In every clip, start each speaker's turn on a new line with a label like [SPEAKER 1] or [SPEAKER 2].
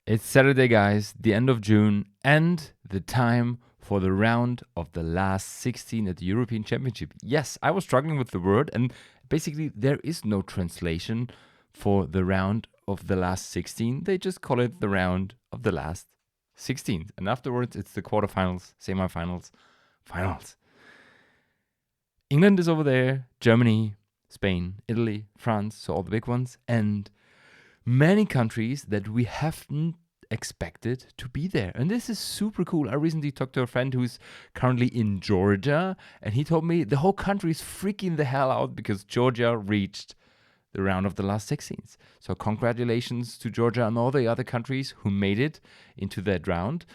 [SPEAKER 1] It's Saturday, guys, the end of June, and the time for the round of the last 16 at the European Championship. Yes, I was struggling with the word, and basically there is no translation for the round of the last 16. They just call it the round of the last 16. And afterwards, it's the quarterfinals, semifinals, finals. England is over there, Germany, Spain, Italy, France, so all the big ones, and many countries that we haven't expected to be there. And this is super cool. I recently talked to a friend who's currently in Georgia, and he told me the whole country is freaking the hell out because Georgia reached the round of the last 16s. So congratulations to Georgia and all the other countries who made it into that round.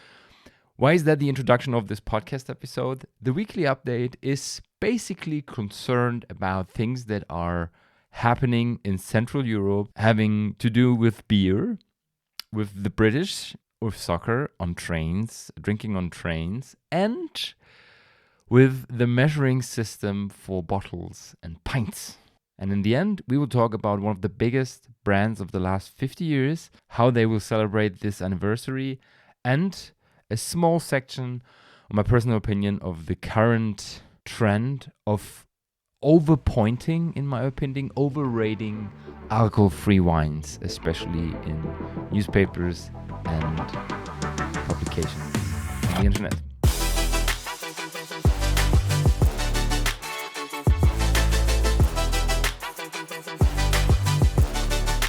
[SPEAKER 1] Why is that the introduction of this podcast episode? The weekly update is basically concerned about things that are happening in Central Europe, having to do with beer, with the British, with soccer on trains, drinking on trains, and with the measuring system for bottles and pints. And in the end, we will talk about one of the biggest brands of the last 50 years, how they will celebrate this anniversary, and a small section of my personal opinion of the current trend of overpointing, in my opinion, overrating alcohol-free wines, especially in newspapers and publications on the internet.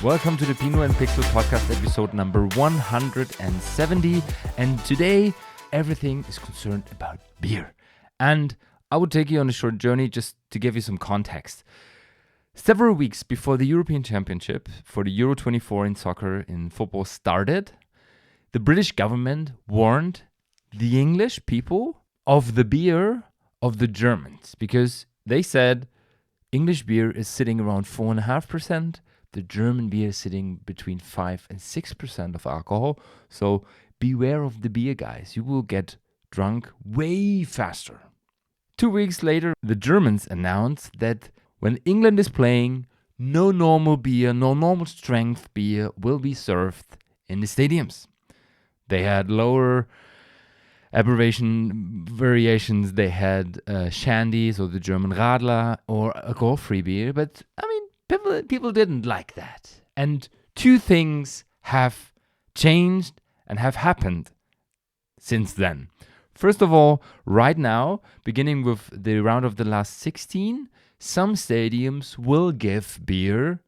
[SPEAKER 1] Welcome to the Pinot and Pixel podcast episode number 170, and today everything is concerned about beer. And I will take you on a short journey just to give you some context. Several weeks before the European Championship for the Euro 24 in soccer in football started, the British government warned the English people of the beer of the Germans because they said English beer is sitting around 4.5%, the German beer is sitting between 5 and 6% of alcohol. So beware of the beer, guys. You will get drunk way faster. 2 weeks later, the Germans announced that when England is playing, no normal beer, no normal strength beer will be served in the stadiums. They had lower abbreviation variations. They had shandies or the German Radler or alcohol-free beer. But, I mean, people didn't like that. And two things have changed and have happened since then. First of all, right now, beginning with the round of the last 16, some stadiums will give beer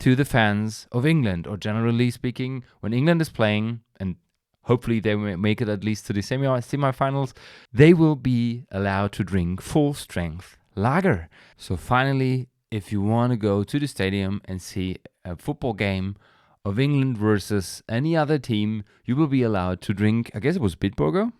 [SPEAKER 1] to the fans of England, or generally speaking, when England is playing, and hopefully they will make it at least to the semifinals, they will be allowed to drink full-strength lager. So finally, if you want to go to the stadium and see a football game of England versus any other team, you will be allowed to drink, I guess it was Bitburger?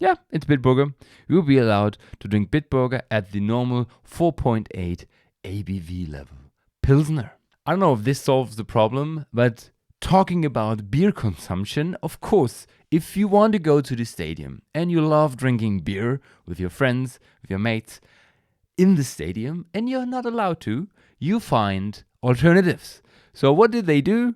[SPEAKER 1] Yeah, it's Bitburger. You will be allowed to drink Bitburger at the normal 4.8 ABV level Pilsner. I don't know if this solves the problem, but talking about beer consumption, of course, if you want to go to the stadium and you love drinking beer with your friends, with your mates in the stadium, and you're not allowed to, you find alternatives. So what did they do?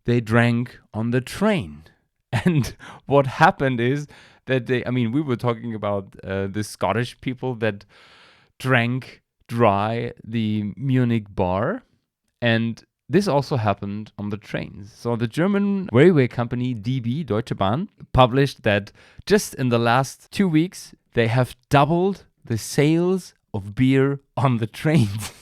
[SPEAKER 1] They drank on the train. And what happened is that we were talking about the Scottish people that drank dry the Munich bar, and this also happened on the trains. So the German railway company DB, Deutsche Bahn, published that just in the last 2 weeks, they have doubled the sales of beer on the trains.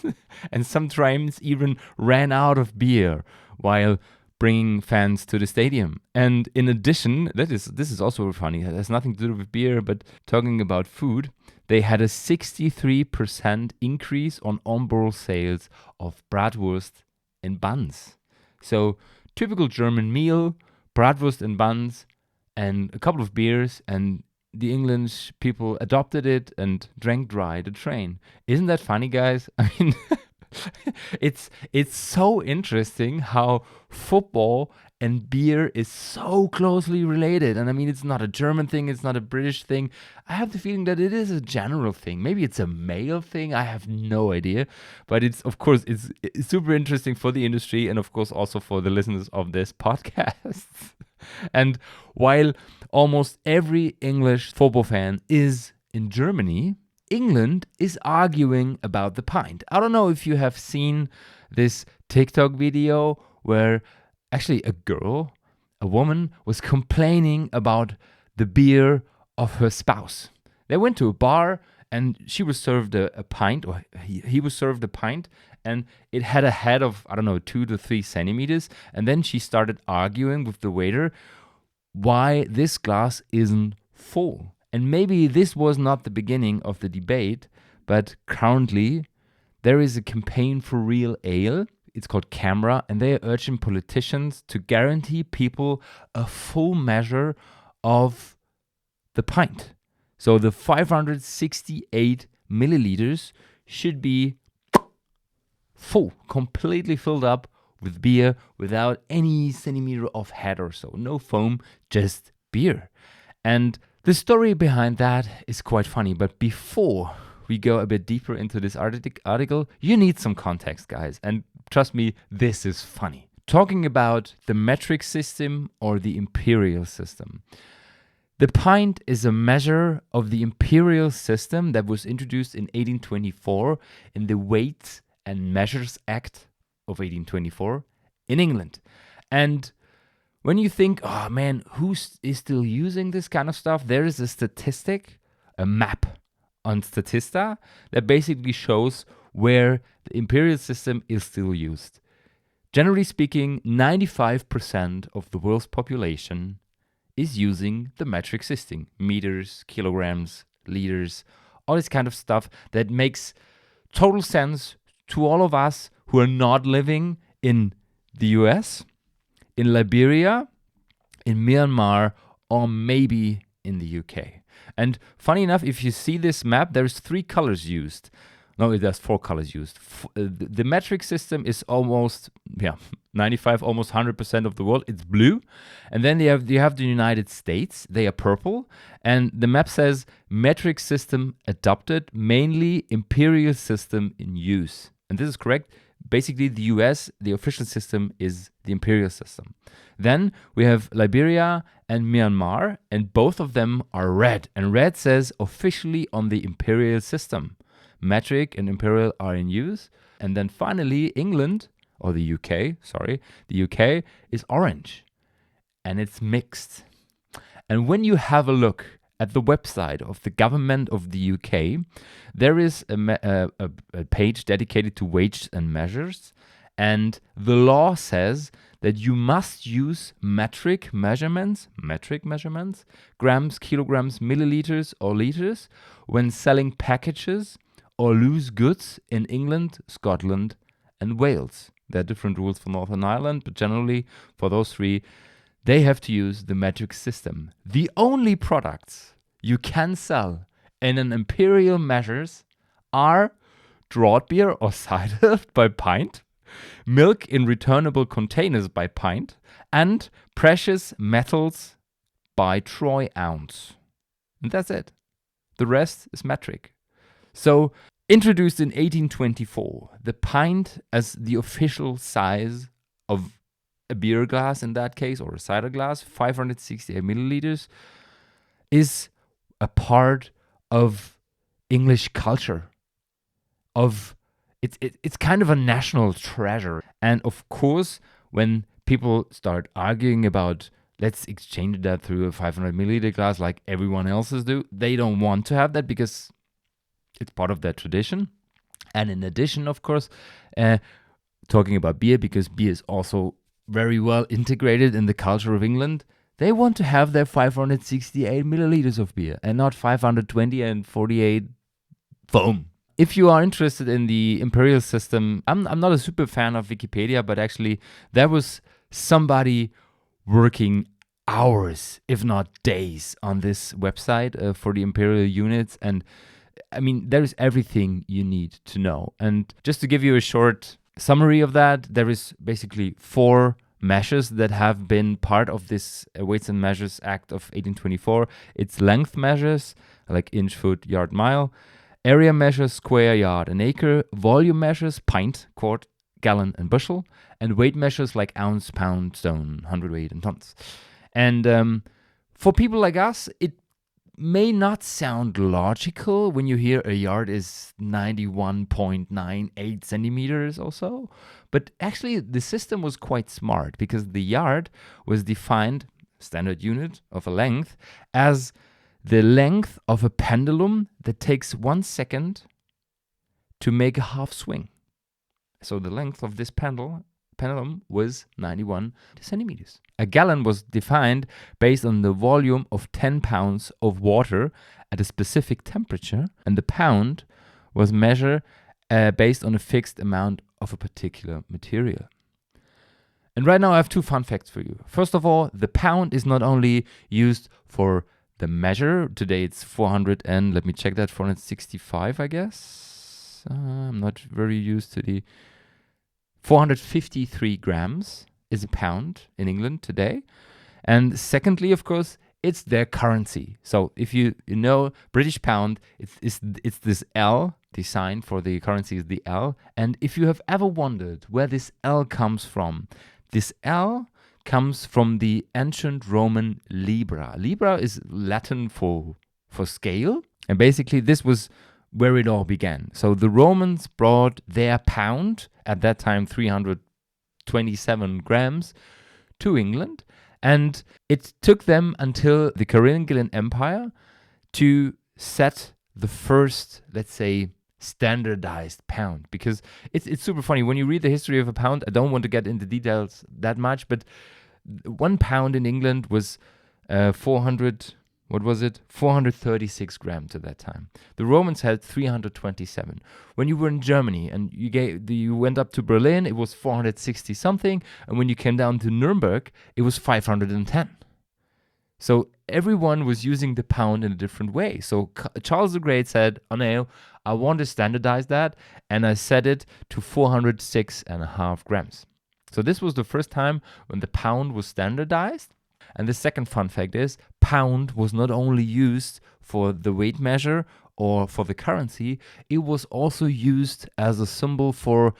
[SPEAKER 1] And some trains even ran out of beer while bringing fans to the stadium. And in addition, this is also funny, it has nothing to do with beer, but talking about food, they had a 63% increase on onboard sales of bratwurst and buns. So typical German meal, bratwurst and buns, and a couple of beers, and the English people adopted it and drank dry the train. Isn't that funny, guys? I mean, It's so interesting how football and beer is so closely related. And I mean, it's not a German thing, it's not a British thing. I have the feeling that it is a general thing. Maybe it's a male thing. I have no idea. But it's, of course, it's super interesting for the industry and, of course, also for the listeners of this podcast. And while almost every English football fan is in Germany, England is arguing about the pint. I don't know if you have seen this TikTok video where actually a woman was complaining about the beer of her spouse. They went to a bar and she was served a pint, or he was served a pint, and it had a head of, 2 to 3 centimeters. And then she started arguing with the waiter why this glass isn't full. And maybe this was not the beginning of the debate, but currently there is a campaign for real ale. It's called Camera, and they are urging politicians to guarantee people a full measure of the pint. So the 568 milliliters should be full, completely filled up with beer without any centimeter of head or so. No foam, just beer. And the story behind that is quite funny, but before we go a bit deeper into this article, you need some context, guys. And trust me, this is funny. Talking about the metric system or the imperial system. The pint is a measure of the imperial system that was introduced in 1824 in the Weights and Measures Act of 1824 in England. And when you think, oh man, who is still using this kind of stuff? There is a statistic, a map on Statista that basically shows where the imperial system is still used. Generally speaking, 95% of the world's population is using the metric system. Meters, kilograms, liters, all this kind of stuff that makes total sense to all of us who are not living in the US, in Liberia, in Myanmar, or maybe in the UK. And funny enough, if you see this map, there's 3 colors used. No, there's 4 colors used. The metric system is almost, 95, almost 100% of the world. It's blue. And then you have the United States. They are purple. And the map says metric system adopted, mainly imperial system in use. And this is correct. Basically, the US, the official system is the imperial system. Then we have Liberia and Myanmar, and both of them are red. And red says officially on the imperial system. Metric and imperial are in use. And then finally, England, or the UK, the UK is orange. And it's mixed. And when you have a look at the website of the government of the UK, there is a page dedicated to weights and measures. And the law says that you must use metric measurements, grams, kilograms, milliliters, or liters when selling packages or loose goods in England, Scotland, and Wales. There are different rules for Northern Ireland, but generally for those 3, they have to use the metric system. The only products you can sell in an imperial measures are draught beer or cider by pint, milk in returnable containers by pint, and precious metals by troy ounce. And that's it. The rest is metric. So, introduced in 1824, the pint as the official size of a beer glass in that case, or a cider glass, 568 milliliters, is a part of English culture. It's kind of a national treasure. And of course, when people start arguing about let's exchange that through a 500 milliliter glass like everyone else's do, they don't want to have that because it's part of their tradition. And in addition, of course, talking about beer, because beer is also very well integrated in the culture of England, they want to have their 568 milliliters of beer and not 520 and 48 foam. If you are interested in the imperial system, I'm not a super fan of Wikipedia, but actually there was somebody working hours, if not days, on this website for the imperial units, and I mean, there is everything you need to know. And just to give you a short summary of that, there is basically 4 measures that have been part of this Weights and Measures Act of 1824. It's length measures, like inch, foot, yard, mile, area measures, square, yard, and acre, volume measures, pint, quart, gallon, and bushel, and weight measures like ounce, pound, stone, hundredweight, and tons. And for people like us, it may not sound logical when you hear a yard is 91.98 centimeters or so, but actually the system was quite smart because the yard was defined, standard unit of a length, as the length of a pendulum that takes 1 second to make a half swing. So the length of this pendulum was 91 centimeters. A gallon was defined based on the volume of 10 pounds of water at a specific temperature, and the pound was measured based on a fixed amount of a particular material. And right now I have 2 fun facts for you. First of all, the pound is not only used for the measure. Today it's 465, I guess. I'm not very used to the 453 grams is a pound in England today. And secondly, of course, it's their currency. So if you know British pound, it's this L. The sign for the currency is the L. And if you have ever wondered where this L comes from, this L comes from the ancient Roman libra. Libra is Latin for scale. And basically this was where it all began. So the Romans brought their pound, at that time 327 grams, to England. And it took them until the Carolingian Empire to set the first, let's say, standardized pound. Because it's super funny. When you read the history of a pound, I don't want to get into details that much, but 1 pound in England was 436 grams at that time. The Romans had 327. When you were in Germany and you went up to Berlin, it was 460 something, and when you came down to Nuremberg, it was 510. So everyone was using the pound in a different way. So Charles the Great said, "Oh no, I want to standardize that," and I set it to 406.5 grams. So this was the first time when the pound was standardized. And the second fun fact is, pound was not only used for the weight measure or for the currency, it was also used as a symbol for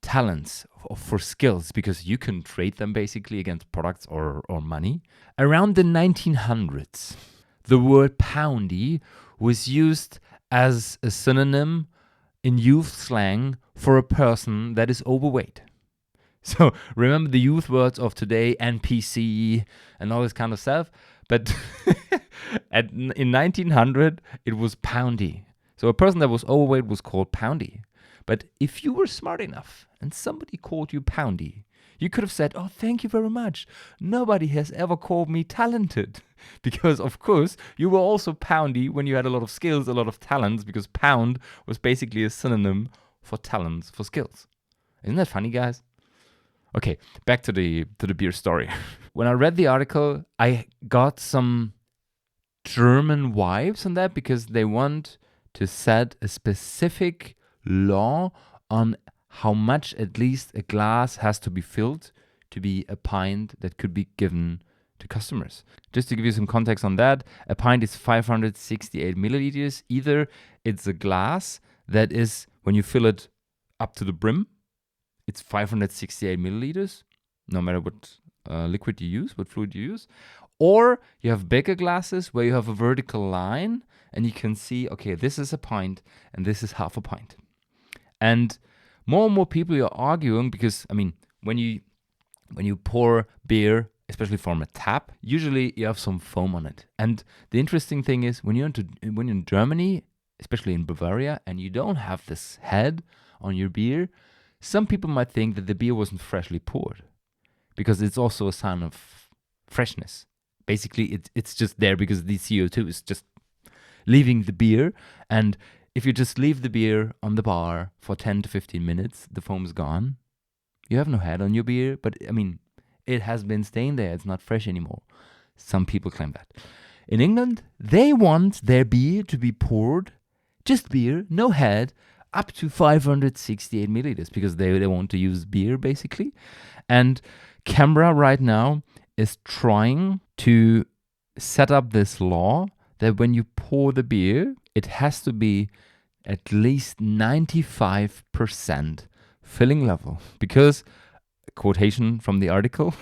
[SPEAKER 1] talents, for skills, because you can trade them basically against products or money. Around the 1900s, the word poundy was used as a synonym in youth slang for a person that is overweight. So remember the youth words of today, NPC and all this kind of stuff. But in 1900, it was poundy. So a person that was overweight was called poundy. But if you were smart enough and somebody called you poundy, you could have said, "Oh, thank you very much. Nobody has ever called me talented." Because, of course, you were also poundy when you had a lot of skills, a lot of talents, because pound was basically a synonym for talents, for skills. Isn't that funny, guys? Okay, back to the beer story. When I read the article, I got some German vibes on that because they want to set a specific law on how much at least a glass has to be filled to be a pint that could be given to customers. Just to give you some context on that, a pint is 568 milliliters. Either it's a glass that is, when you fill it up to the brim, it's 568 milliliters, no matter what liquid you use, what fluid you use. Or you have bigger glasses where you have a vertical line and you can see, okay, this is a pint and this is half a pint. And more people are arguing because, I mean, when you pour beer, especially from a tap, usually you have some foam on it. And the interesting thing is when you're in Germany, especially in Bavaria, and you don't have this head on your beer, some people might think that the beer wasn't freshly poured because it's also a sign of freshness. Basically, it's just there because the CO2 is just leaving the beer. And if you just leave the beer on the bar for 10 to 15 minutes, the foam is gone. You have no head on your beer, but I mean, it has been staying there. It's not fresh anymore. Some people claim that. In England, they want their beer to be poured just beer, no head, up to 568 milliliters because they want to use beer basically. And Canberra right now is trying to set up this law that when you pour the beer, it has to be at least 95% filling level. Because, quotation from the article,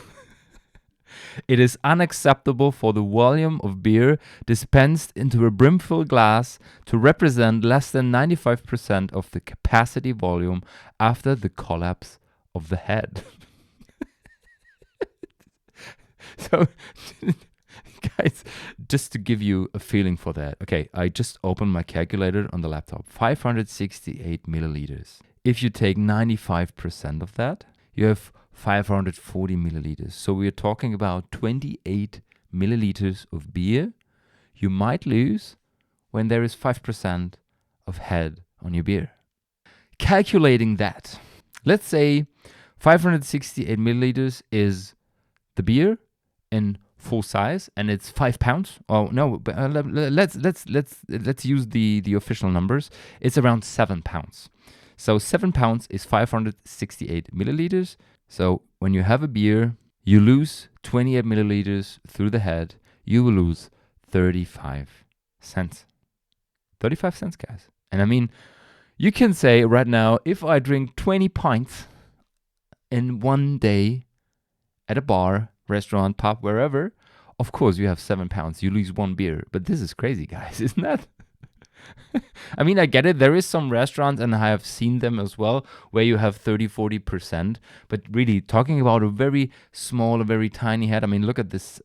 [SPEAKER 1] it is unacceptable for the volume of beer dispensed into a brimful glass to represent less than 95% of the capacity volume after the collapse of the head. So, guys, just to give you a feeling for that. Okay, I just opened my calculator on the laptop. 568 milliliters. If you take 95% of that, you have 540 milliliters. So we are talking about 28 milliliters of beer you might lose when there is 5% of head on your beer. Calculating that, let's say 568 milliliters is the beer in full size, and it's 5 pounds. Oh no, but let's use the official numbers. It's around 7 pounds. So 7 pounds is 568 milliliters. So when you have a beer, you lose 28 milliliters through the head. You will lose 35 cents. 35 cents, guys. And I mean, you can say right now, if I drink 20 pints in one day at a bar, restaurant, pub, wherever, of course you have 7 pounds. You lose one beer. But this is crazy, guys, isn't that? I mean, I get it. There is some restaurants, and I have seen them as well, where you have 30-40%. But really, talking about a very small, a very tiny head. I mean, look at this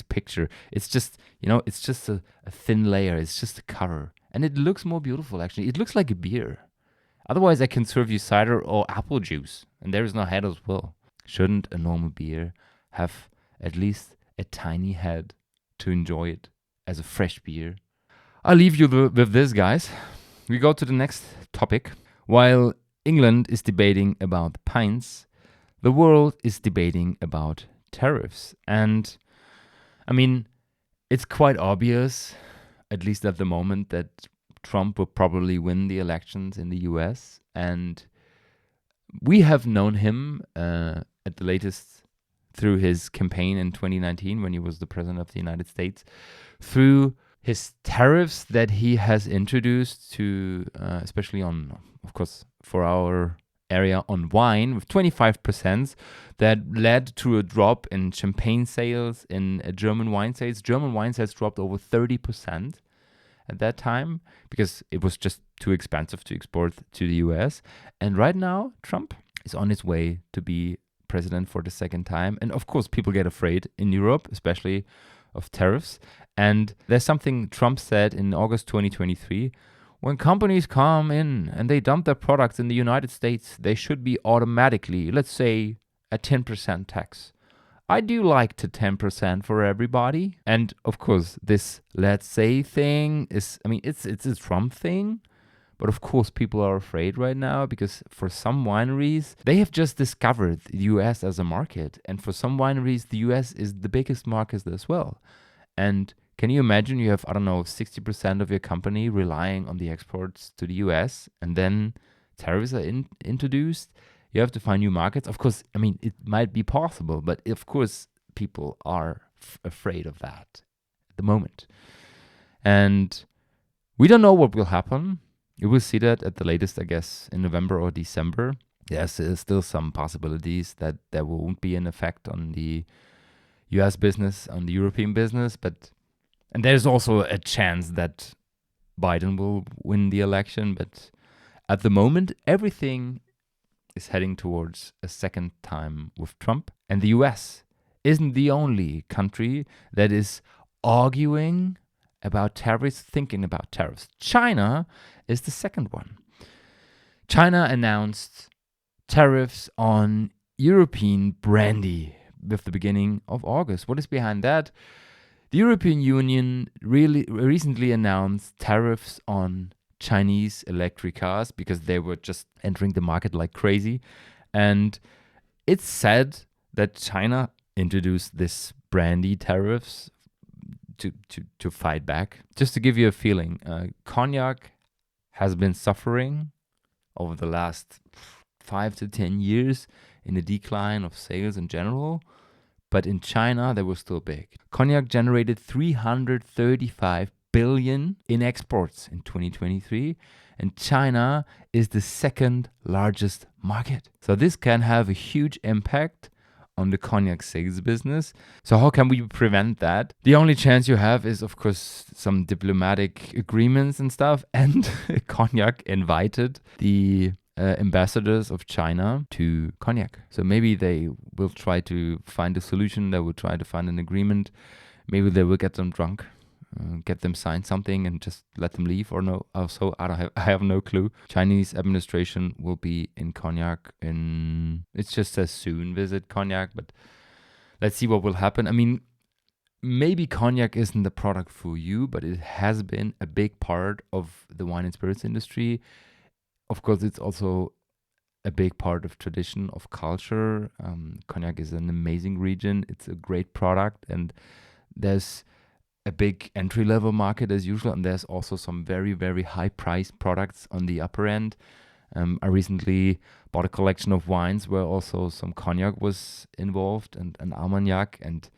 [SPEAKER 1] picture. It's just, it's just a thin layer. It's just a cover. And it looks more beautiful, actually. It looks like a beer. Otherwise, I can serve you cider or apple juice. And there is no head as well. Shouldn't a normal beer have at least a tiny head to enjoy it as a fresh beer? I'll leave you with this, guys. We go to the next topic. While England is debating about pints, the world is debating about tariffs. And I mean, it's quite obvious, at least at the moment, that Trump will probably win the elections in the US. And we have known him at the latest through his campaign in 2019 when he was the president of the United States, through his tariffs that he has introduced to, especially on, of course, for our area on wine, with 25%, that led to a drop in champagne sales, in German wine sales. German wine sales dropped over 30% at that time because it was just too expensive to export to the US. And right now, Trump is on his way to be president for the second time. And of course, people get afraid in Europe, especially of tariffs. And there's something Trump said in August 2023. When companies come in and they dump their products in the United States, they should be automatically, let's say, a 10% tax. I do like to 10% for everybody. And of course, this let's say thing is, I mean, it's a Trump thing. But of course, people are afraid right now because for some wineries, they have just discovered the US as a market. And for some wineries, the US is the biggest market as well. And can you imagine you have, 60% of your company relying on the exports to the US, and then tariffs are introduced? You have to find new markets. Of course, I mean, it might be possible, but of course, people are afraid of that at the moment. And we don't know what will happen. You will see that at the latest, I guess, in November or December. Yes, there's still some possibilities that there won't be an effect on the US business, on the European business, and there's also a chance that Biden will win the election. But at the moment, everything is heading towards a second time with Trump. And the US isn't the only country that is arguing about tariffs, thinking about tariffs. China is the second one. China announced tariffs on European brandy with the beginning of August. What is behind that? The European Union really recently announced tariffs on Chinese electric cars because they were just entering the market like crazy. And it's said that China introduced this brandy tariffs to fight back. Just to give you a feeling, cognac has been suffering over the last 5 to 10 years in a decline of sales in general. But in China, they were still big. Cognac generated 335 billion in exports in 2023. And China is the second largest market. So this can have a huge impact on the cognac sales business. So how can we prevent that? The only chance you have is, of course, some diplomatic agreements and stuff. And Cognac invited the ambassadors of China to Cognac. So maybe they will try to find a solution. They will try to find an agreement. Maybe they will get them drunk, get them sign something and just let them leave, or no. Also, I have no clue. Chinese administration will be in Cognac it just says soon visit Cognac, but let's see what will happen. I mean, maybe Cognac isn't the product for you, but it has been a big part of the wine and spirits industry. Of course, it's also a big part of tradition, of culture. Cognac is an amazing region. It's a great product, and there's a big entry-level market as usual, and there's also some very, very high-priced products on the upper end. I recently bought a collection of wines where also some Cognac was involved and Armagnac, and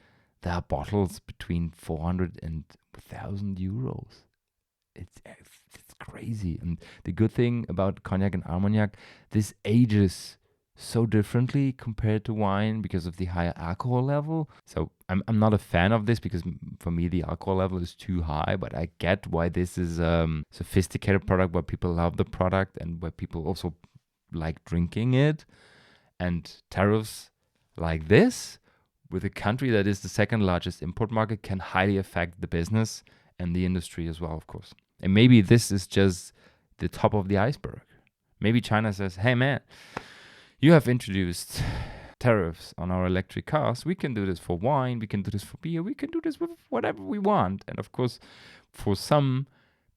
[SPEAKER 1] there are bottles between 400 and 1,000 euros. It's crazy. And the good thing about Cognac and Armagnac, this ages so differently compared to wine because of the higher alcohol level. So I'm not a fan of this because for me the alcohol level is too high, but I get why this is a sophisticated product, why people love the product and why people also like drinking it. And tariffs like this with a country that is the second largest import market can highly affect the business and the industry as well, of course. And maybe this is just the top of the iceberg. Maybe China says, hey man, you have introduced tariffs on our electric cars. We can do this for wine. We can do this for beer. We can do this with whatever we want. And of course, for some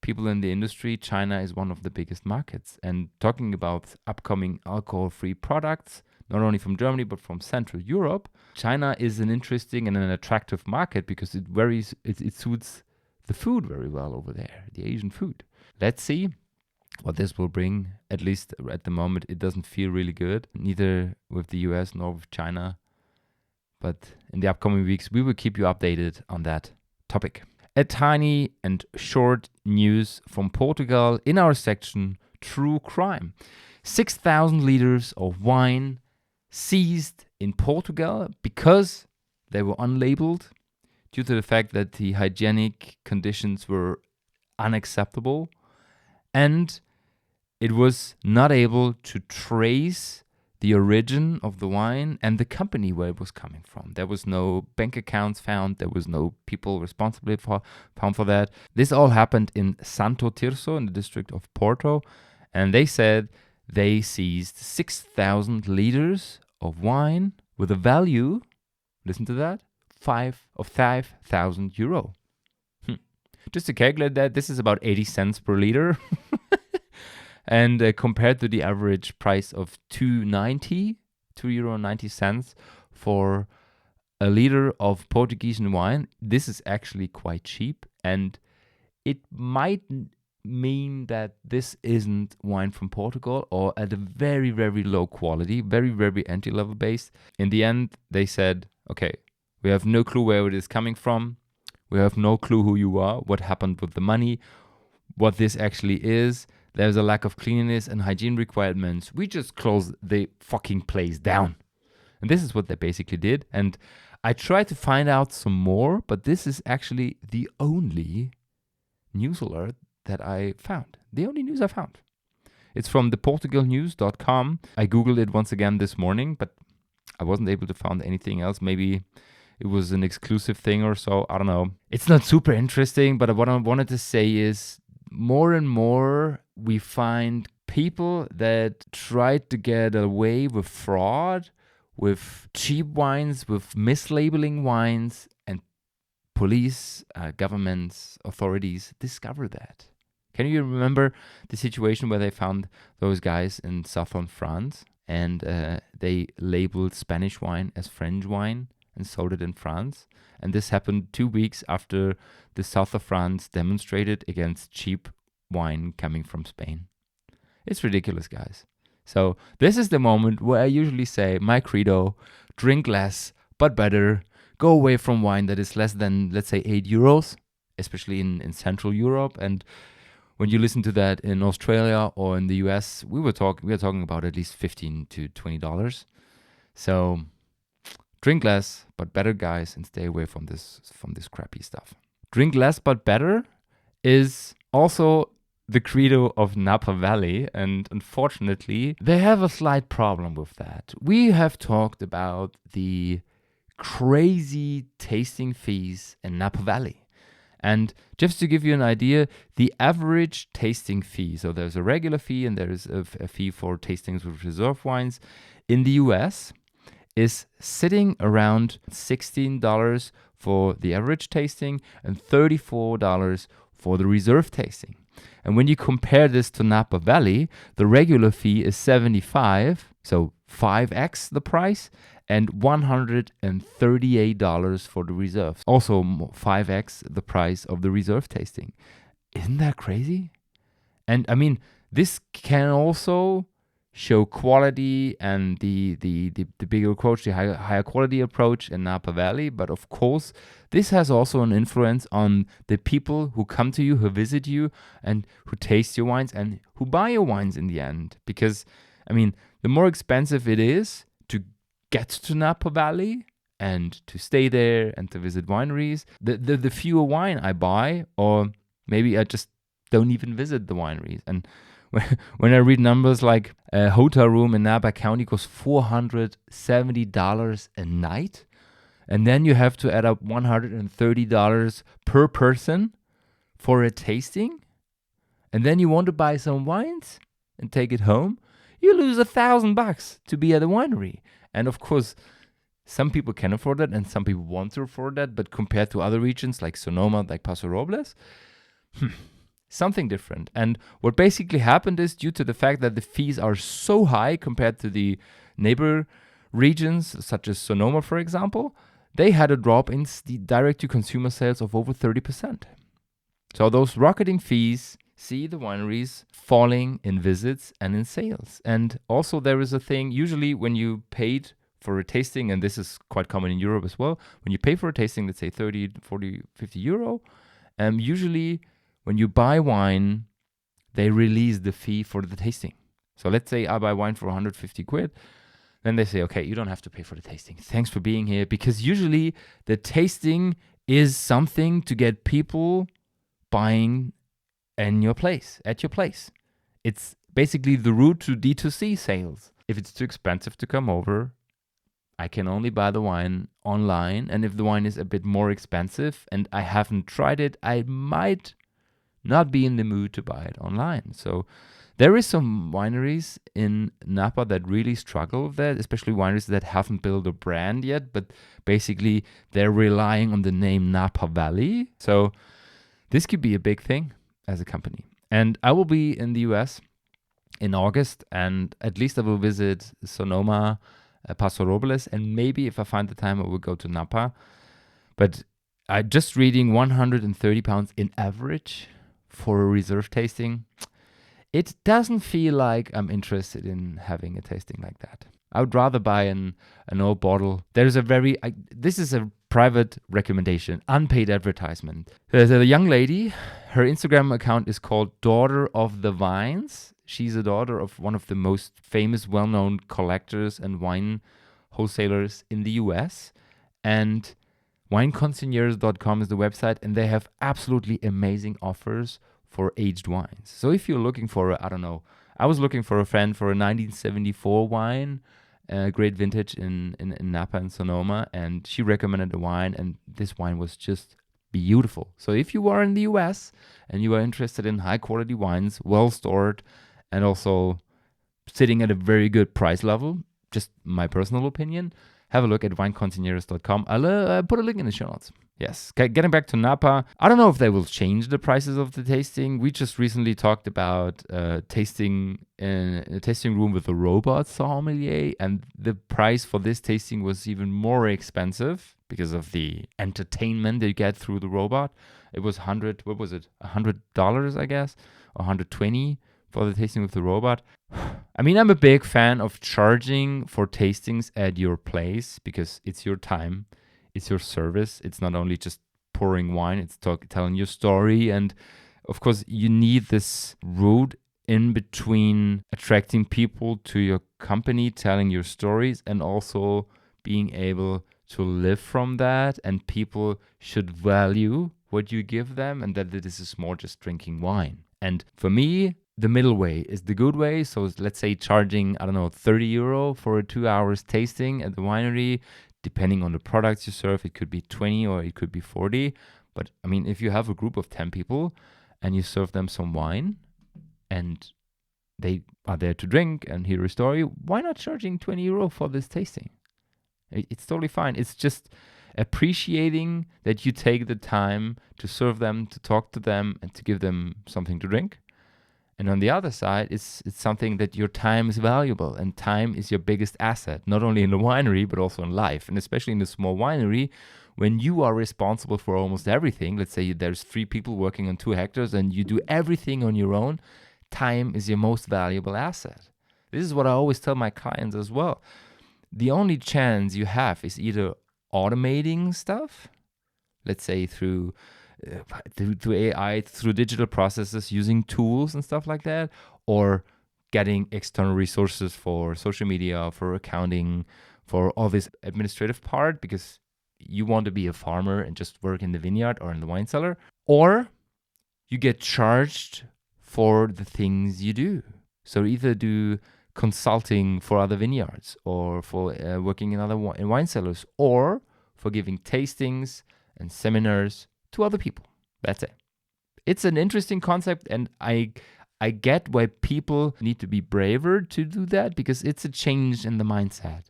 [SPEAKER 1] people in the industry, China is one of the biggest markets. And talking about upcoming alcohol-free products, not only from Germany, but from Central Europe, China is an interesting and an attractive market because it suits the food very well over there, the Asian food. Let's see what this will bring. At least at the moment, it doesn't feel really good, neither with the US nor with China. But in the upcoming weeks, we will keep you updated on that topic. A tiny and short news from Portugal in our section, True Crime. 6,000 liters of wine seized in Portugal because they were unlabeled due to the fact that the hygienic conditions were unacceptable. And it was not able to trace the origin of the wine and the company where it was coming from. There was no bank accounts found. There was no people responsible found for that. This all happened in Santo Tirso in the district of Porto. And they said they seized 6,000 liters of wine with a value, listen to that, 5,000 euro. Just to calculate that, this is about 80 cents per liter. And compared to the average price of €2.90 for a liter of Portuguese wine, this is actually quite cheap. And it might mean that this isn't wine from Portugal or at a very, very low quality, very, very entry-level base. In the end, they said, okay, we have no clue where it is coming from. We have no clue who you are, what happened with the money, what this actually is. There's a lack of cleanliness and hygiene requirements. We just close the fucking place down. And this is what they basically did. And I tried to find out some more, but this is actually the only news alert that I found. The only news I found. It's from theportugalnews.com. I Googled it once again this morning, but I wasn't able to find anything else. Maybe it was an exclusive thing or so. I don't know. It's not super interesting, but what I wanted to say is more and more we find people that try to get away with fraud, with cheap wines, with mislabeling wines, and police, governments, authorities discover that. Can you remember the situation where they found those guys in southern France and they labeled Spanish wine as French wine and sold it in France? And this happened 2 weeks after the south of France demonstrated against cheap wine coming from Spain. It's ridiculous, guys. So this is the moment where I usually say my credo: drink less but better. Go away from wine that is less than, let's say, €8, especially in Central Europe. And when you listen to that in Australia or in the US, we are talking about at least $15 to $20. So drink less but better, guys, and stay away from this crappy stuff. Drink less but better is also the credo of Napa Valley, and unfortunately, they have a slight problem with that. We have talked about the crazy tasting fees in Napa Valley. And just to give you an idea, the average tasting fee, so there's a regular fee and there's a fee for tastings with reserve wines in the US, is sitting around $16 for the average tasting and $34 for the reserve tasting. And when you compare this to Napa Valley, the regular fee is $75, so 5x the price, and $138 for the reserve. Also 5x the price of the reserve tasting. Isn't that crazy? And I mean, this can also show quality and the bigger approach, the higher quality approach in Napa Valley. But of course, this has also an influence on the people who come to you, who visit you, and who taste your wines and who buy your wines in the end. Because, I mean, the more expensive it is to get to Napa Valley and to stay there and to visit wineries, the fewer wine I buy, or maybe I just don't even visit the wineries. And when I read numbers like a hotel room in Napa County costs $470 a night, and then you have to add up $130 per person for a tasting, and then you want to buy some wines and take it home, you lose $1,000 to be at a winery. And of course, some people can afford that and some people want to afford that, but compared to other regions like Sonoma, like Paso Robles, something different. And what basically happened is, due to the fact that the fees are so high compared to the neighbor regions, such as Sonoma, for example, they had a drop in the direct-to-consumer sales of over 30%. So those rocketing fees see the wineries falling in visits and in sales. And also there is a thing, usually when you paid for a tasting, and this is quite common in Europe as well, when you pay for a tasting, let's say 30, 40, 50 euro, usually when you buy wine, they release the fee for the tasting. So let's say I buy wine for 150 quid. Then they say, okay, you don't have to pay for the tasting. Thanks for being here. Because usually the tasting is something to get people buying at your place. It's basically the route to D2C sales. If it's too expensive to come over, I can only buy the wine online. And if the wine is a bit more expensive and I haven't tried it, I might not be in the mood to buy it online. So there is some wineries in Napa that really struggle with that, especially wineries that haven't built a brand yet, but basically they're relying on the name Napa Valley. So this could be a big thing as a company. And I will be in the US in August, and at least I will visit Sonoma, Paso Robles, and maybe if I find the time, I will go to Napa. But I just reading £130 in average for a reserve tasting, it doesn't feel like I'm interested in having a tasting like that. I would rather buy an old bottle. This is a private recommendation, unpaid advertisement. There's a young lady, her Instagram account is called Daughter of the Vines. She's a daughter of one of the most famous, well-known collectors and wine wholesalers in the US. And wineconcierge.com is the website, and they have absolutely amazing offers for aged wines. So if you're looking for I was looking for a friend for a 1974 wine, great vintage in Napa and Sonoma, and she recommended a wine, and this wine was just beautiful. So if you are in the US and you are interested in high quality wines, well stored, and also sitting at a very good price level, just my personal opinion, have a look at wineconcierge.com. I'll put a link in the show notes. Yes, getting back to Napa, I don't know if they will change the prices of the tasting. We just recently talked about tasting in a tasting room with a robot sommelier, and the price for this tasting was even more expensive. because of the entertainment that you get through the robot. It was $100, I guess, or 120 for the tasting with the robot. I mean, I'm a big fan of charging for tastings at your place because it's your time, it's your service. It's not only just pouring wine, it's telling your story. And of course, you need this route in between attracting people to your company, telling your stories, and also being able to live from that. And people should value what you give them, and that this is more just drinking wine. And for me, the middle way is the good way. So let's say charging, I don't know, €30 for a 2 hours tasting at the winery. Depending on the products you serve, it could be 20 or it could be 40. But I mean, if you have a group of 10 people and you serve them some wine and they are there to drink and hear a story, why not charging €20 for this tasting? It's totally fine. It's just appreciating that you take the time to serve them, to talk to them, and to give them something to drink. And on the other side, it's something that your time is valuable, and time is your biggest asset, not only in the winery, but also in life. And especially in a small winery, when you are responsible for almost everything, let's say there's 3 people working on 2 hectares and you do everything on your own, time is your most valuable asset. This is what I always tell my clients as well. The only chance you have is either automating stuff, let's say through AI, through digital processes, using tools and stuff like that, or getting external resources for social media, for accounting, for all this administrative part, because you want to be a farmer and just work in the vineyard or in the wine cellar, or you get charged for the things you do. So either do consulting for other vineyards, or for working in other wine cellars, or for giving tastings and seminars to other people. That's it. It's an interesting concept, and I get why people need to be braver to do that, because it's a change in the mindset.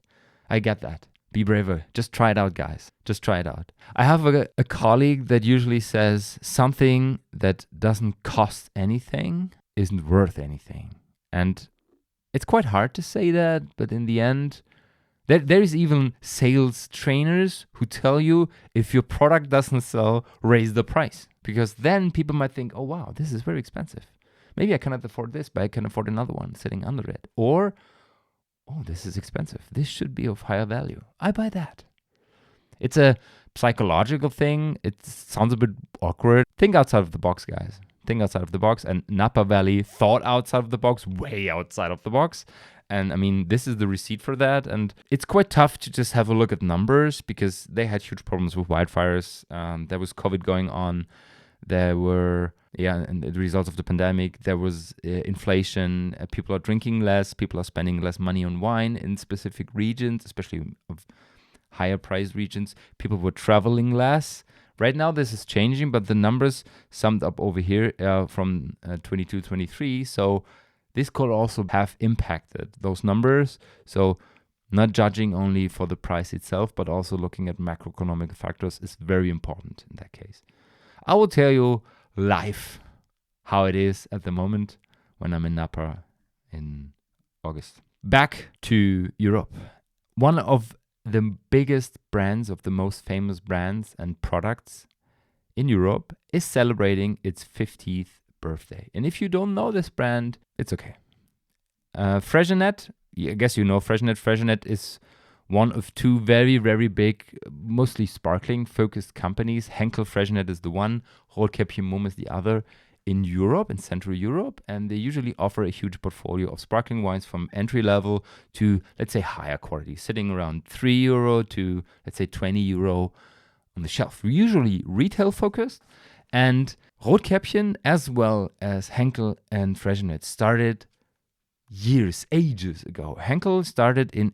[SPEAKER 1] I get that. Be braver. Just try it out, guys. Just try it out. I have a colleague that usually says something that doesn't cost anything isn't worth anything. And it's quite hard to say that, but in the end, there is even sales trainers who tell you if your product doesn't sell, raise the price. Because then people might think, oh, wow, this is very expensive. Maybe I cannot afford this, but I can afford another one sitting under it. Or, oh, this is expensive. This should be of higher value. I buy that. It's a psychological thing. It sounds a bit awkward. Think outside of the box, guys. Think outside of the box. And Napa Valley thought outside of the box, way outside of the box. And I mean, this is the receipt for that. And it's quite tough to just have a look at numbers, because they had huge problems with wildfires. There was COVID going on. There were, and the results of the pandemic. There was inflation. People are drinking less. People are spending less money on wine in specific regions, especially of higher price regions. People were traveling less. Right now, this is changing, but the numbers summed up over here from 22-23. So this could also have impacted those numbers. So not judging only for the price itself, but also looking at macroeconomic factors is very important in that case. I will tell you live how it is at the moment when I'm in Napa in August. Back to Europe. One of the biggest brands, of the most famous brands and products in Europe, is celebrating its 50th birthday. And if you don't know this brand, it's okay. Freixenet, I guess you know Freixenet. Freixenet is one of 2 very, very big, mostly sparkling focused companies. Henkel Freixenet is the one, Rotkäppchen is the other, in Europe, in Central Europe. And they usually offer a huge portfolio of sparkling wines from entry level to, let's say, higher quality, sitting around €3 to, let's say, €20 on the shelf. Usually retail focused. And Rotkäppchen, as well as Henkel and Freixenet, started ages ago. Henkel started in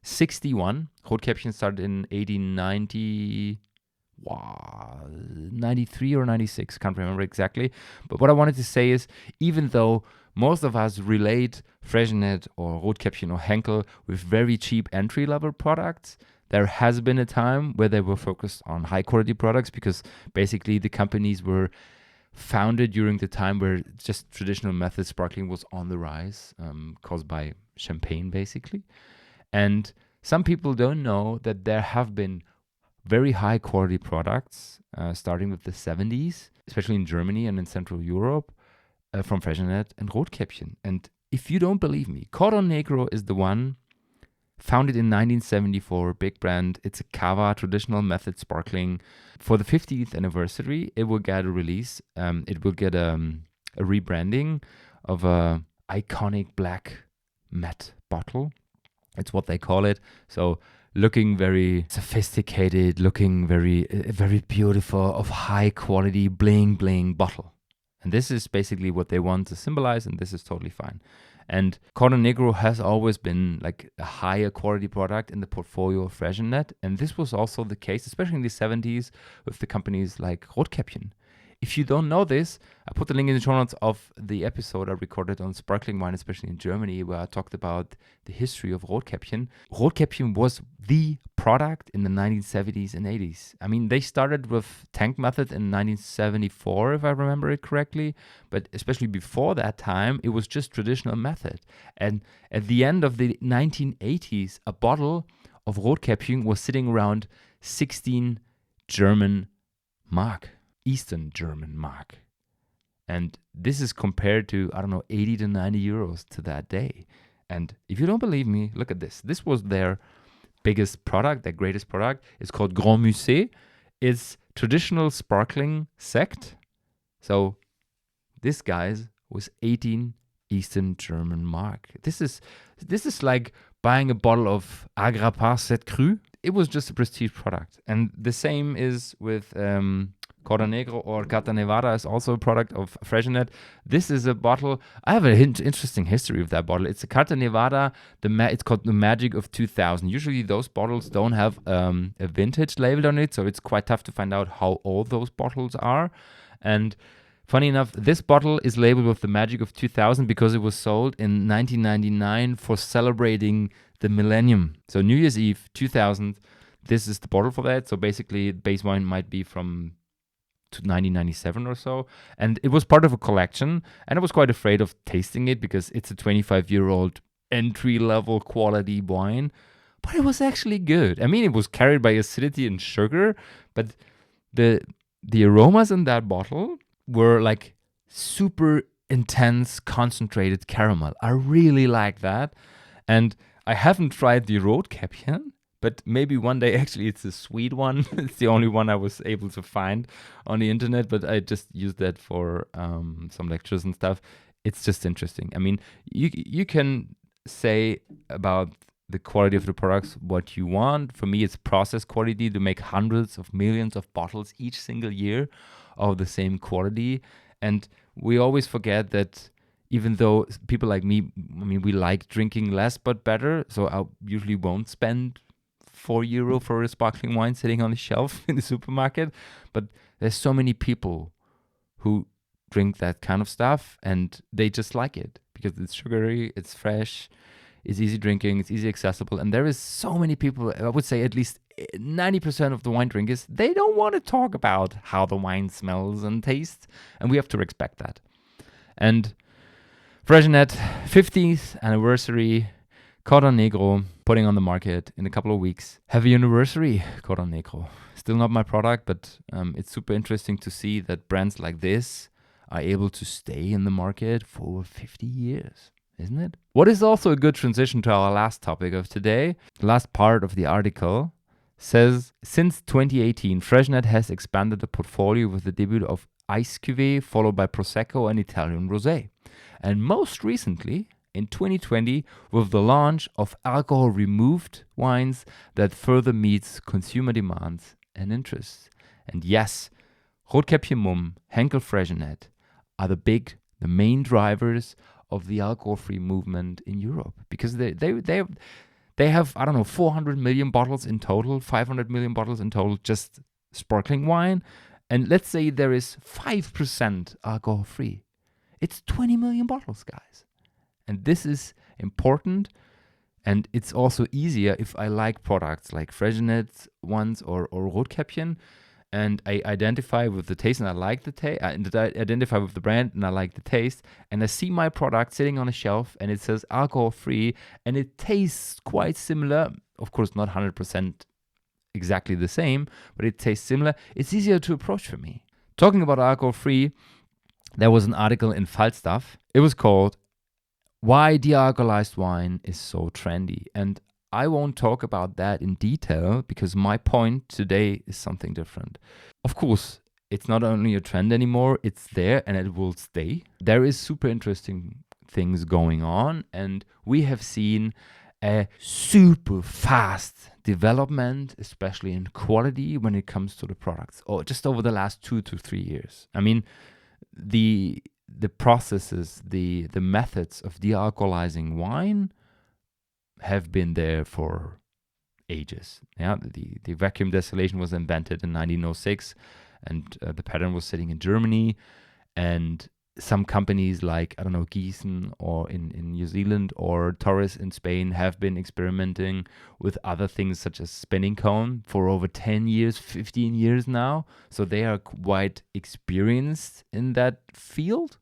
[SPEAKER 1] 61. Rotkäppchen started in 1890, 93 or 96, can't remember exactly. But what I wanted to say is, even though most of us relate Freixenet or Rotkäppchen or Henkel with very cheap entry-level products, there has been a time where they were focused on high-quality products, because basically the companies were founded during the time where just traditional method sparkling was on the rise, caused by champagne, basically. And some people don't know that there have been very high quality products starting with the 70s, especially in Germany and in Central Europe, from Freixenet and Rotkäppchen. And if you don't believe me, Cordon Negro is the one founded in 1974, big brand. It's a cava, traditional method sparkling. For the 50th anniversary, it will get a release. It will get a rebranding of a iconic black matte bottle. It's what they call it. So looking very sophisticated, looking very, very beautiful, of high quality, bling bling bottle. And this is basically what they want to symbolize, and this is totally fine. And Cordon Negro has always been like a higher quality product in the portfolio of Freixenet. And this was also the case, especially in the 70s, with the companies like Rotkäppchen. If you don't know this, I put the link in the show notes of the episode I recorded on sparkling wine, especially in Germany, where I talked about the history of Rotkäppchen. Rotkäppchen was the product in the 1970s and 80s. I mean, they started with tank method in 1974, if I remember it correctly. But especially before that time, it was just traditional method. And at the end of the 1980s, a bottle of Rotkäppchen was sitting around 16 German mark. Eastern German mark. And this is compared to, 80 to 90 euros to that day. And if you don't believe me, look at this. This was their biggest product, their greatest product. It's called Grand Musée. It's traditional sparkling sect. So this, guys, was 18 Eastern German mark. This is like buying a bottle of Agrapah Set Cru. It was just a prestige product. And the same is with Cordon Negro, or Carta Nevada is also a product of Freixenet. This is a bottle. I have an interesting history of that bottle. It's a Carta Nevada. It's called the Magic of 2000. Usually those bottles don't have a vintage label on it, so it's quite tough to find out how old those bottles are. And funny enough, this bottle is labeled with the Magic of 2000 because it was sold in 1999 for celebrating the millennium. So New Year's Eve 2000, this is the bottle for that. So basically, base wine might be from 1997 or so, and it was part of a collection, and I was quite afraid of tasting it because it's a 25-year-old entry-level quality wine, but it was actually good. I mean, it was carried by acidity and sugar, but the aromas in that bottle were like super intense, concentrated caramel. I really like that, and I haven't tried the Rotkäppchen, but maybe one day. Actually, it's a sweet one. It's the only one I was able to find on the internet, but I just used that for some lectures and stuff. It's just interesting. I mean, you can say about the quality of the products what you want. For me, it's process quality to make hundreds of millions of bottles each single year of the same quality. And we always forget that even though people like me, I mean, we like drinking less but better, so I usually won't spend €4 for a sparkling wine sitting on the shelf in the supermarket. But there's so many people who drink that kind of stuff and they just like it because it's sugary, it's fresh, it's easy drinking, it's easy accessible. And there is so many people, I would say at least 90% of the wine drinkers, they don't want to talk about how the wine smells and tastes. And we have to respect that. And Freixenet 50th anniversary, Cordon Negro, putting on the market in a couple of weeks. Happy anniversary, Cordon Negro. Still not my product, but it's super interesting to see that brands like this are able to stay in the market for over 50 years, isn't it? What is also a good transition to our last topic of today, the last part of the article, says, since 2018, Freixenet has expanded the portfolio with the debut of Ice Cuvée, followed by Prosecco and Italian Rosé. And most recently, in 2020, with the launch of alcohol-removed wines that further meets consumer demands and interests. And yes, Rotkäppchen Mumm, Henkel Freixenet are the main drivers of the alcohol-free movement in Europe, because they have 400 million bottles in total, 500 million bottles in total, just sparkling wine. And let's say there is 5% alcohol-free. It's 20 million bottles, guys. And this is important, and it's also easier if I like products like Freixenet ones or Rotkäppchen. and I identify with the taste and I like the taste, I identify with the brand and I like the taste, and I see my product sitting on a shelf and it says alcohol free and it tastes quite similar, of course not 100% exactly the same, but it tastes similar, it's easier to approach for me. Talking about alcohol free, there was an article in Falstaff. It was called "Why De-Alcoholized Wine is So Trendy," and I won't talk about that in detail because my point today is something different. Of course, it's not only a trend anymore, it's there and it will stay. There is super interesting things going on, and we have seen a super fast development, especially in quality when it comes to the products, or just over the last 2 to 3 years. I mean, the processes, the methods of de-alcoholizing wine have been there for ages. Yeah, the vacuum distillation was invented in 1906, and the pattern was sitting in Germany. And some companies like, I don't know, Gießen or in New Zealand or Torres in Spain have been experimenting with other things such as spinning cone for over 10 years, 15 years now. So they are quite experienced in that field.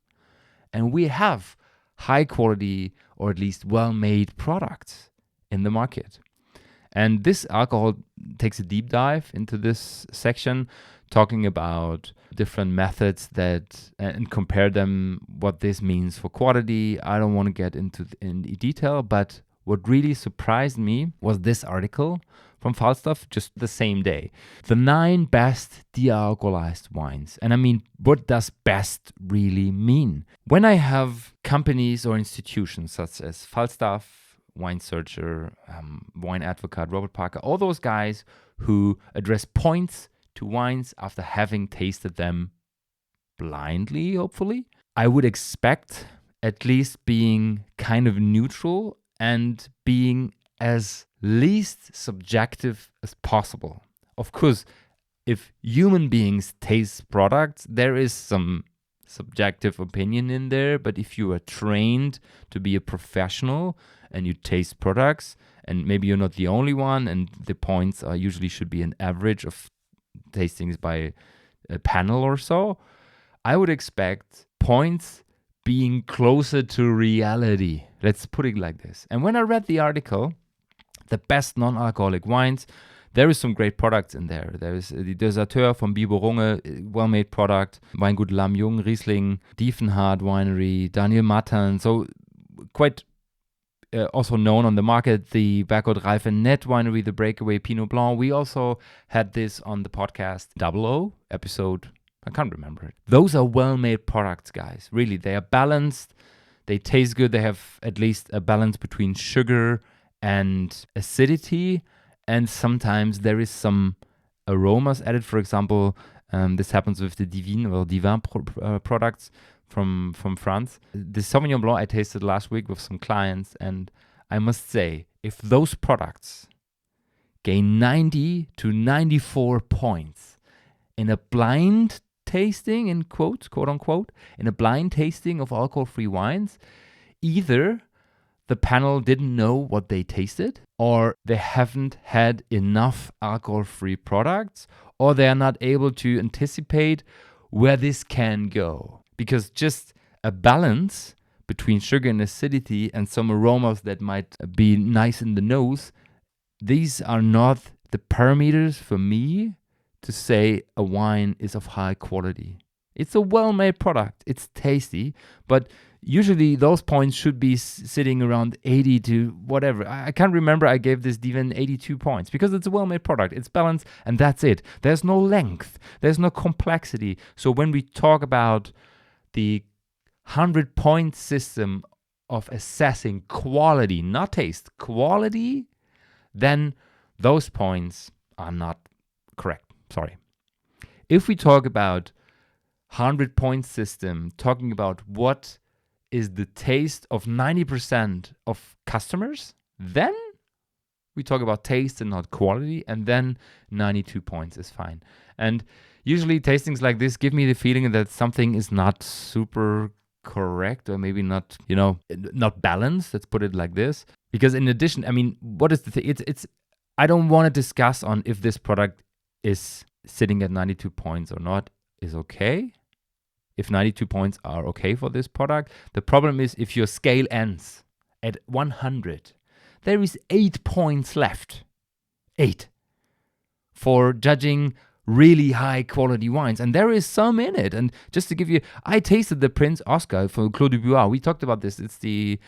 [SPEAKER 1] And we have high quality or at least well-made products in the market. And this alcohol takes a deep dive into this section, talking about different methods that and compare them, what this means for quality. I don't want to get into in detail, but what really surprised me was this article from Falstaff just the same day. The 9 best de-alcoholized wines. And I mean, what does best really mean? When I have companies or institutions such as Falstaff, Wine Searcher, Wine Advocate, Robert Parker, all those guys who address points to wines after having tasted them blindly, hopefully, I would expect at least being kind of neutral and being as least subjective as possible. Of course, if human beings taste products, there is some subjective opinion in there, but if you are trained to be a professional and you taste products, and maybe you're not the only one, and the points are usually should be an average of tastings by a panel or so, I would expect points being closer to reality. Let's put it like this. And when I read the article, the best non-alcoholic wines, there is some great products in there. There is the Deserteur from Bibo Runge, well-made product. Weingut Lamjung, Riesling, Diefenhardt Winery, Daniel Matan. So quite also known on the market. The Freixenet Winery, the Breakaway Pinot Blanc. We also had this on the podcast 00 episode. I can't remember it. Those are well-made products, guys. Really, they are balanced. They taste good. They have at least a balance between sugar and acidity. And sometimes there is some aromas added. For example, this happens with the Divin products from France. The Sauvignon Blanc I tasted last week with some clients, and I must say, if those products gain 90 to 94 points in a blind tasting, in quotes, quote unquote, in a blind tasting of alcohol-free wines, either the panel didn't know what they tasted, or they haven't had enough alcohol-free products, or they are not able to anticipate where this can go. Because just a balance between sugar and acidity and some aromas that might be nice in the nose, these are not the parameters for me to say a wine is of high quality. It's a well-made product. It's tasty, but usually those points should be sitting around 80 to whatever. I can't remember. I gave this Divan 82 points because it's a well-made product. It's balanced, and that's it. There's no length. There's no complexity. So when we talk about the 100-point system of assessing quality, not taste, quality, then those points are not correct. Sorry. If we talk about 100-point system, talking about what is the taste of 90% of customers, then we talk about taste and not quality, and then 92 points is fine. And usually tastings like this give me the feeling that something is not super correct, or maybe not, not balanced. Let's put it like this. Because in addition, I mean, what is the thing? It's I don't want to discuss on if this product is sitting at 92 points or not is okay. If 92 points are okay for this product, the problem is if your scale ends at 100, there is 8 points left. 8. For judging really high quality wines, and there is some in it. And just to give you, I tasted the Prince Oscar from Clos du Buar. We talked about this. It's the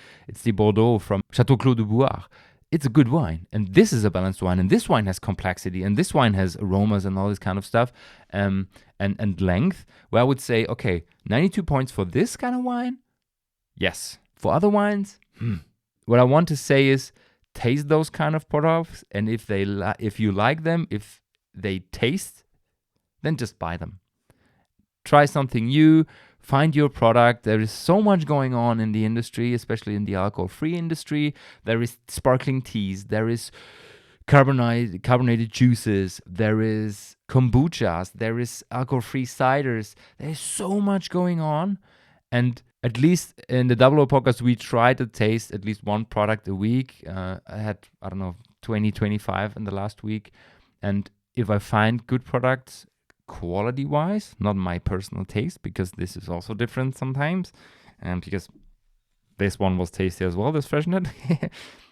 [SPEAKER 1] Bordeaux from Chateau Clos du Buar. It's a good wine, and this is a balanced wine, and this wine has complexity, and this wine has aromas and all this kind of stuff, and length. Where I would say, okay, 92 points for this kind of wine, yes. For other wines, what I want to say is taste those kind of products, and if you like them, if they taste, then just buy them. Try something new, find your product. There is so much going on in the industry, especially in the alcohol-free industry. There is sparkling teas, there is carbonated juices, there is kombuchas, there is alcohol-free ciders. There is so much going on, and at least in the Double O podcast, we try to taste at least one product a week. I had, 20, 25 in the last week, and if I find good products, quality-wise, not my personal taste, because this is also different sometimes, and because this one was tasty as well, this Freixenet,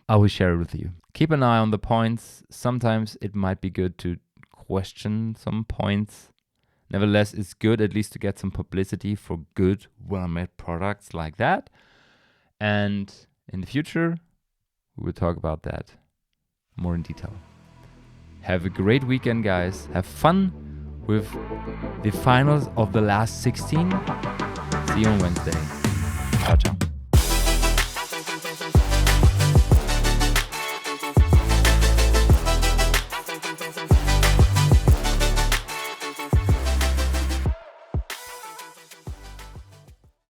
[SPEAKER 1] I will share it with you. Keep an eye on the points. Sometimes it might be good to question some points. Nevertheless, it's good at least to get some publicity for good, well-made products like that. And in the future, we will talk about that more in detail. Have a great weekend, guys. Have fun with the finals of the last 16. See you on Wednesday. Ciao, ciao.